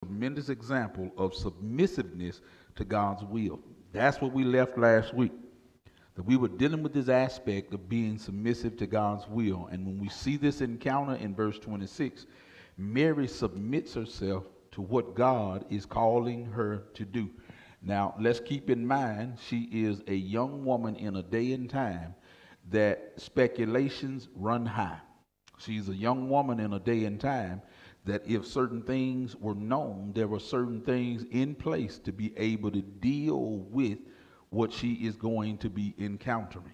Tremendous example of submissiveness to God's will. That's what we left last week. That we were dealing with this aspect of being submissive to God's will. And when we see this encounter in verse 26, Mary submits herself to what God is calling her to do. Now, let's keep in mind, she is a young woman in a day and time that speculations run high. She's a young woman in a day and time that if certain things were known, there were certain things in place to be able to deal with what she is going to be encountering.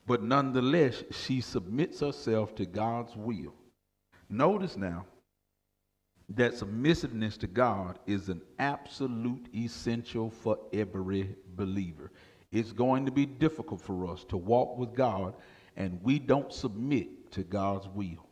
But nonetheless, she submits herself to God's will. Notice now that submissiveness to God is an absolute essential for every believer. It's going to be difficult for us to walk with God and we don't submit to God's will.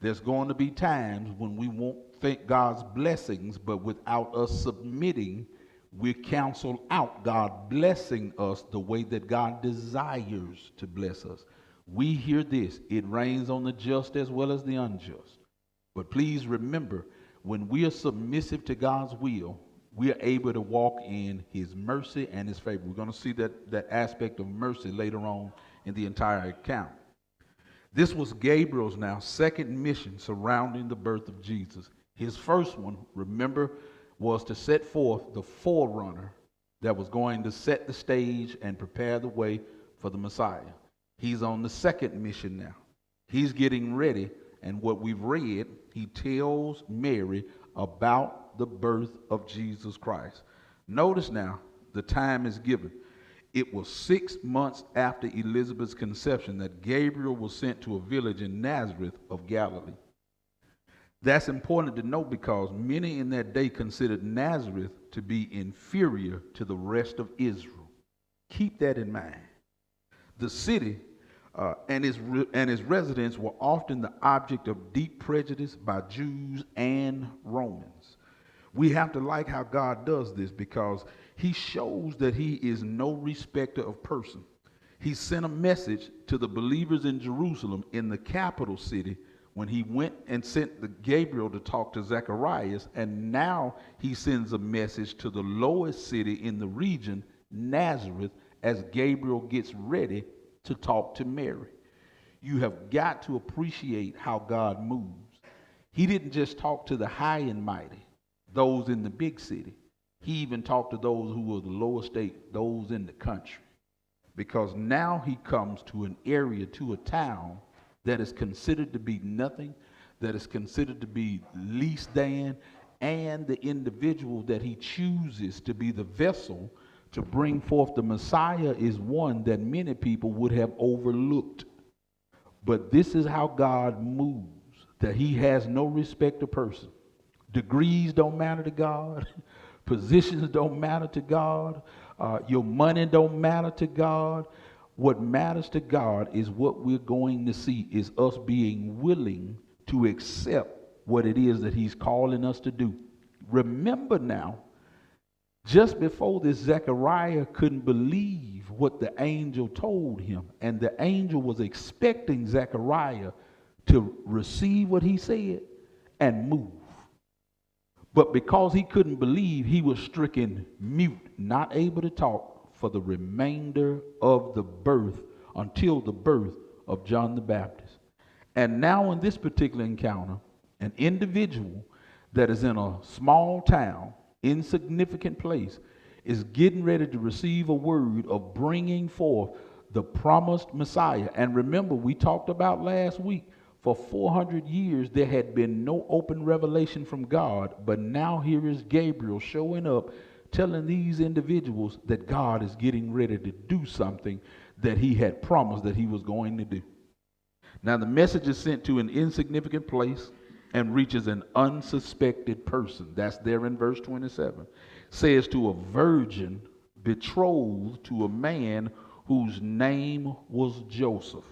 There's going to be times when we won't think God's blessings, but without us submitting, we cancel out God blessing us the way that God desires to bless us. We hear this: it rains on the just as well as the unjust. But please remember, when we are submissive to God's will, we are able to walk in his mercy and his favor. We're going to see that aspect of mercy later on in the entire account. This was Gabriel's now second mission surrounding the birth of Jesus. His first one, remember, was to set forth the forerunner that was going to set the stage and prepare the way for the Messiah. He's on the second mission now. He's getting ready, and what we've read, he tells Mary about the birth of Jesus Christ. Notice now, the time is given. It was 6 months after Elizabeth's conception that Gabriel was sent to a village in Nazareth of Galilee. That's important to know because many in that day considered Nazareth to be inferior to the rest of Israel. Keep that in mind. The city and its residents were often the object of deep prejudice by Jews and Romans. We have to like how God does this because he shows that he is no respecter of person. He sent a message to the believers in Jerusalem, in the capital city, when he went and sent the Gabriel to talk to Zacharias, and now he sends a message to the lowest city in the region, Nazareth, as Gabriel gets ready to talk to Mary. You have got to appreciate how God moves. He didn't just talk to the high and mighty, those in the big city. He even talked to those who were the lower state, those in the country. Because now he comes to an area, to a town that is considered to be nothing, that is considered to be least than, and the individual that he chooses to be the vessel to bring forth the Messiah is one that many people would have overlooked. But this is how God moves, that he has no respect of person. Degrees don't matter to God. Positions don't matter to God. Your money don't matter to God. What matters to God is what we're going to see is us being willing to accept what it is that he's calling us to do. Remember now, just before this, Zechariah couldn't believe what the angel told him. And the angel was expecting Zechariah to receive what he said and move. But because he couldn't believe, he was stricken mute, not able to talk for the remainder of the birth, until the birth of John the Baptist. And now in this particular encounter, an individual that is in a small town, insignificant place, is getting ready to receive a word of bringing forth the promised Messiah. And remember, we talked about last week, for 400 years, there had been no open revelation from God, but now here is Gabriel showing up, telling these individuals that God is getting ready to do something that he had promised that he was going to do. Now, the message is sent to an insignificant place and reaches an unsuspected person. That's there in verse 27. Says to a virgin betrothed to a man whose name was Joseph.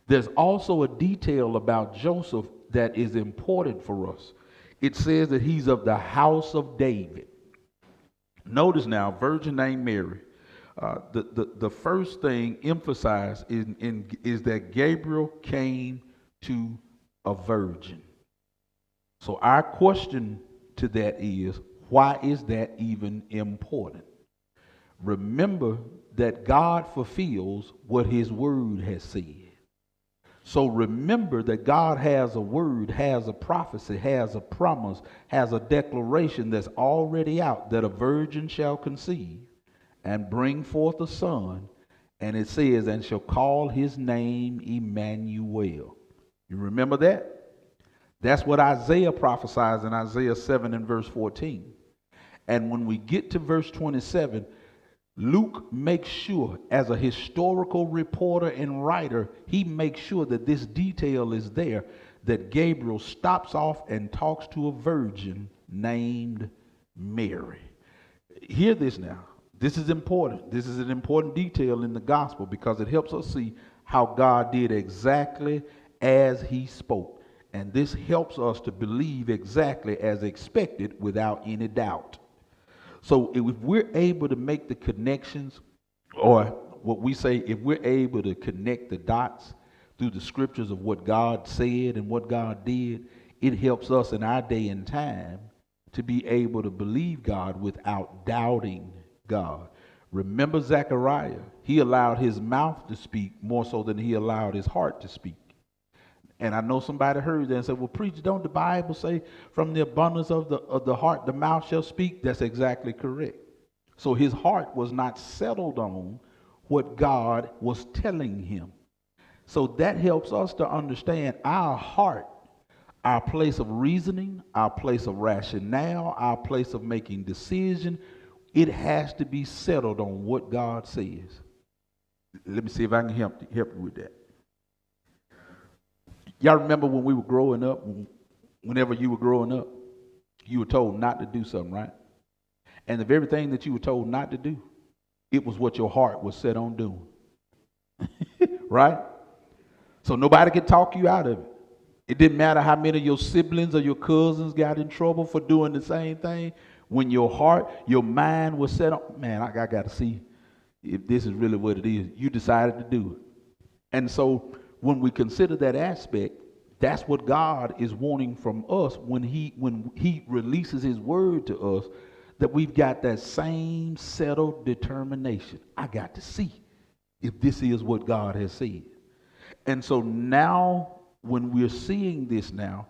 There's also a detail about Joseph that is important for us. It says that he's of the house of David. Notice now, virgin named Mary. The first thing emphasized is that Gabriel came to a virgin. So our question to that is, why is that even important? Remember that God fulfills what his word has said. So remember that God has a word, has a prophecy, has a promise, has a declaration that's already out, that a virgin shall conceive and bring forth a son, and it says, and shall call his name Emmanuel. You remember that? That's what Isaiah prophesies in Isaiah 7 and verse 14. And when we get to verse 27, Luke makes sure, as a historical reporter and writer, he makes sure that this detail is there, that Gabriel stops off and talks to a virgin named Mary. Hear this now. This is important. This is an important detail in the gospel because it helps us see how God did exactly as he spoke. And this helps us to believe exactly as expected without any doubt. So if we're able to make the connections, or what we say, if we're able to connect the dots through the scriptures of what God said and what God did, it helps us in our day and time to be able to believe God without doubting God. Remember Zechariah, he allowed his mouth to speak more so than he allowed his heart to speak. And I know somebody heard that and said, well, preacher, don't the Bible say from the abundance of the heart, the mouth shall speak? That's exactly correct. So his heart was not settled on what God was telling him. So that helps us to understand our heart, our place of reasoning, our place of rationale, our place of making decision. It has to be settled on what God says. Let me see if I can help you with that. Y'all remember when we were growing up, whenever you were growing up, you were told not to do something, right? And the very thing that you were told not to do, it was what your heart was set on doing. Right? So nobody could talk you out of it. It didn't matter how many of your siblings or your cousins got in trouble for doing the same thing. When your heart, your mind was set on, man, I got to see if this is really what it is. You decided to do it. And so when we consider that aspect, that's what God is wanting from us when he releases his word to us, that we've got that same settled determination. I got to see if this is what God has said. And so now when we're seeing this now,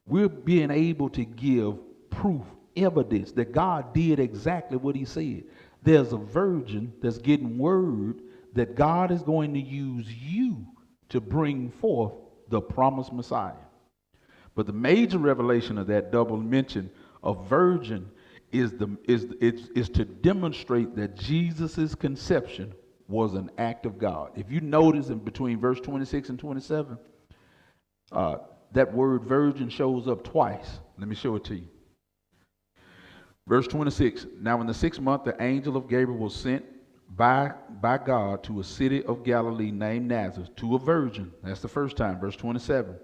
we're being able to give proof, evidence that God did exactly what he said. There's a virgin that's getting word that God is going to use you to bring forth the promised Messiah. But the major revelation of that double mention of virgin is to demonstrate that Jesus' conception was an act of God. If you notice in between verse 26 and 27, that word virgin shows up twice. Let me show it to you. Verse 26, now in the 6th month, the angel of Gabriel was sent by God to a city of Galilee named Nazareth, to a virgin. That's the first time. Verse 27,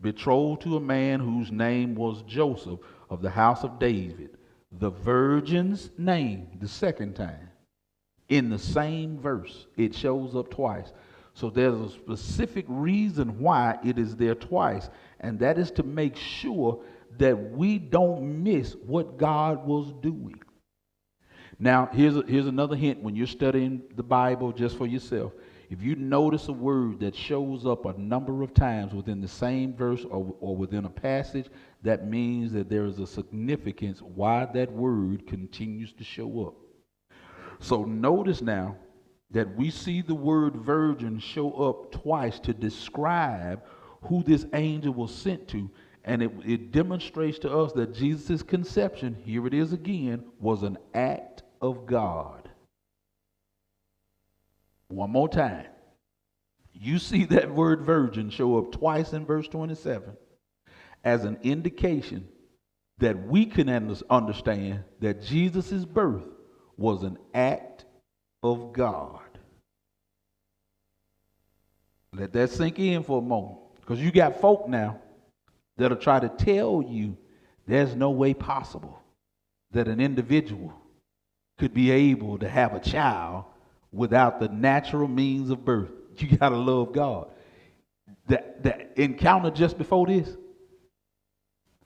betrothed to a man whose name was Joseph, of the house of David. The virgin's name, the second time, in the same verse, it shows up twice. So there's a specific reason why it is there twice, and that is to make sure that we don't miss what God was doing. Now, here's another hint when you're studying the Bible just for yourself. If you notice a word that shows up a number of times within the same verse or within a passage, that means that there is a significance why that word continues to show up. So notice now that we see the word virgin show up twice to describe who this angel was sent to. And it demonstrates to us that Jesus' conception, here it is again, was an act of God. One more time. You see that word virgin show up twice in verse 27 as an indication that we can understand that Jesus' birth was an act of God. Let that sink in for a moment, because you got folk now that'll try to tell you there's no way possible that an individual could be able to have a child without the natural means of birth. You got to love God. That encounter just before this,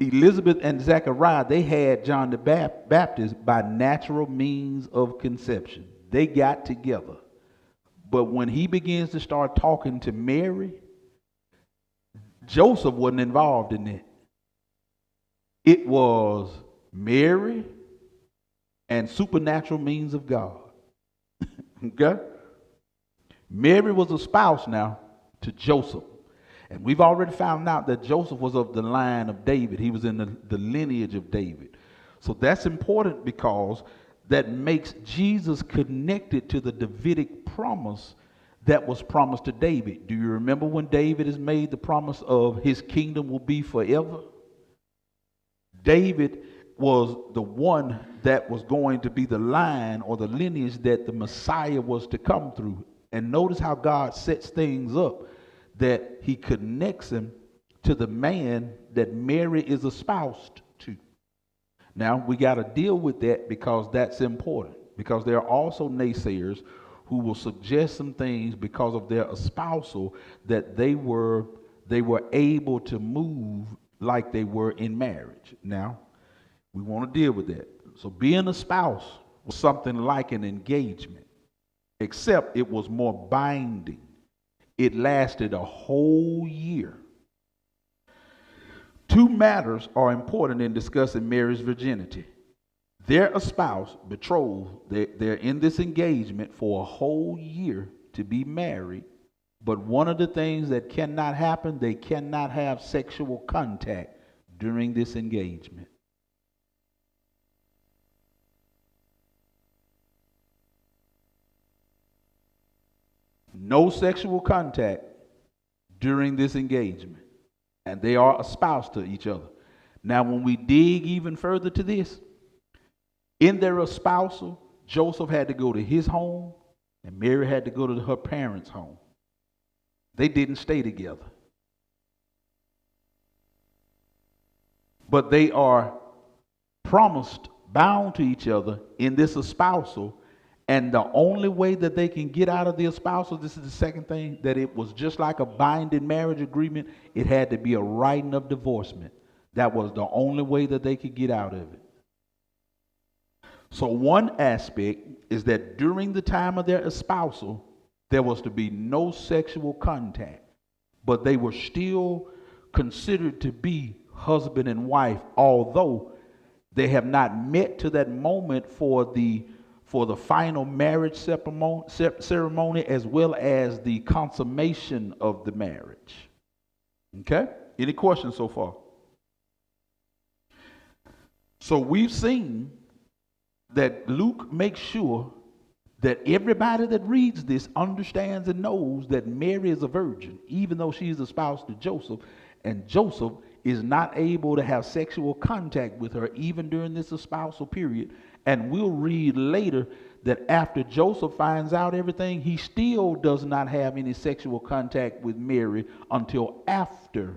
Elizabeth and Zechariah, they had John the Baptist by natural means of conception. They got together. But when he begins to start talking to Mary, Joseph wasn't involved in it. It was Mary and supernatural means of God. Okay? Mary was a spouse now to Joseph. And we've already found out that Joseph was of the line of David. He was in the lineage of David. So that's important because that makes Jesus connected to the Davidic promise that was promised to David. Do you remember when David has made the promise of his kingdom will be forever? David was the one that was going to be the line or the lineage that the Messiah was to come through. And notice how God sets things up, that he connects him to the man that Mary is espoused to. Now, we got to deal with that because that's important. Because there are also naysayers who will suggest some things because of their espousal that they were able to move like they were in marriage. Now, we want to deal with that. So being a spouse was something like an engagement, except it was more binding. It lasted a whole year. Two matters are important in discussing Mary's virginity. They're espoused, betrothed, they're in this engagement for a whole year to be married. But one of the things that cannot happen, they cannot have sexual contact during this engagement. No sexual contact during this engagement. And they are espoused to each other. Now, when we dig even further to this, in their espousal, Joseph had to go to his home and Mary had to go to her parents' home. They didn't stay together. But they are promised, bound to each other in this espousal. And the only way that they can get out of the espousal, this is the second thing, that it was just like a binding marriage agreement. It had to be a writing of divorcement. That was the only way that they could get out of it. So one aspect is that during the time of their espousal, there was to be no sexual contact, but they were still considered to be husband and wife, although they have not met to that moment for the final marriage ceremony as well as the consummation of the marriage. Okay? Any questions so far? So we've seen that Luke makes sure that everybody that reads this understands and knows that Mary is a virgin, even though she is espoused to Joseph, and Joseph is not able to have sexual contact with her even during this espousal period. And we'll read later that after Joseph finds out everything, he still does not have any sexual contact with Mary until after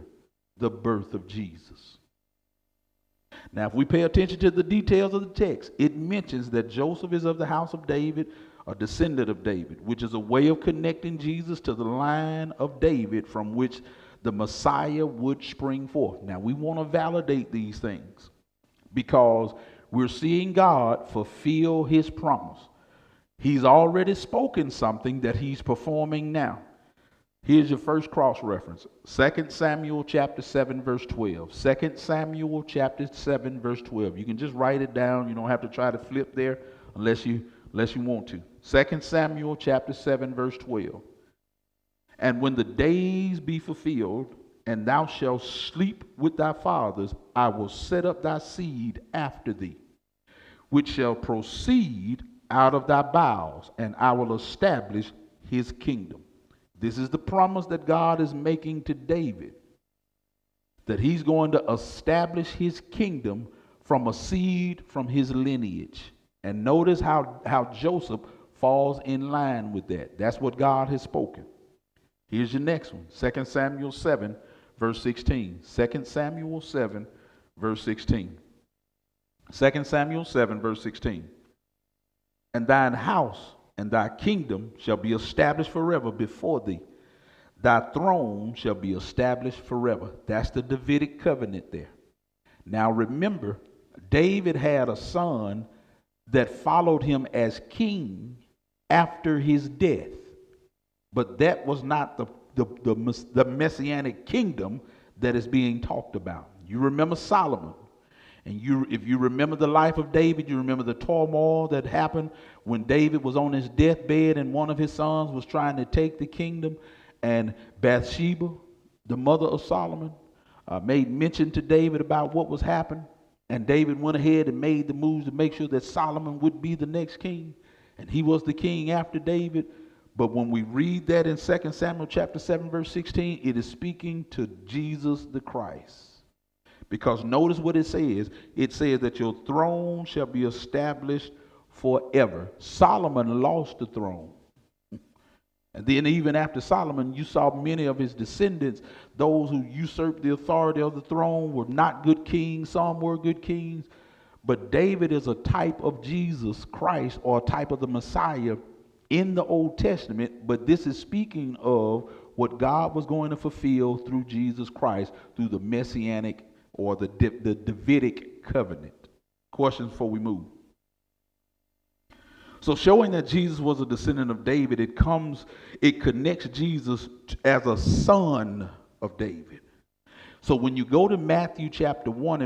the birth of Jesus. Now, if we pay attention to the details of the text, it mentions that Joseph is of the house of David, a descendant of David, which is a way of connecting Jesus to the line of David from which the Messiah would spring forth. Now, we want to validate these things because we're seeing God fulfill his promise. He's already spoken something that he's performing now. Here's your first cross reference. 2 Samuel chapter 7 verse 12. 2 Samuel chapter 7 verse 12. You can just write it down. You don't have to try to flip there unless you want to. 2 Samuel chapter 7 verse 12. And when the days be fulfilled, and thou shalt sleep with thy fathers, I will set up thy seed after thee, which shall proceed out of thy bowels, and I will establish his kingdom. This is the promise that God is making to David, that he's going to establish his kingdom from a seed from his lineage. And notice how Joseph falls in line with that. That's what God has spoken. Here's your next one, 2 Samuel 7, verse 16. 2 Samuel 7, verse 16. 2 Samuel 7, verse 16. And thine house and thy kingdom shall be established forever before thee. Thy throne shall be established forever. That's the Davidic covenant there. Now remember, David had a son that followed him as king after his death. But that was not the messianic kingdom that is being talked about. You remember Solomon. And if you remember the life of David, you remember the turmoil that happened when David was on his deathbed and one of his sons was trying to take the kingdom. And Bathsheba, the mother of Solomon, made mention to David about what was happening. And David went ahead and made the moves to make sure that Solomon would be the next king. And he was the king after David. But when we read that in 2 Samuel chapter 7, verse 16, it is speaking to Jesus the Christ. Because notice what it says. It says that your throne shall be established forever. Solomon lost the throne. And then even after Solomon, you saw many of his descendants, those who usurped the authority of the throne, were not good kings. Some were good kings. But David is a type of Jesus Christ, or a type of the Messiah in the Old Testament. But this is speaking of what God was going to fulfill through Jesus Christ, through the Messianic or the Davidic covenant. Questions before we move? So showing that Jesus was a descendant of David, it connects Jesus as a son of David. So when you go to Matthew chapter 1 and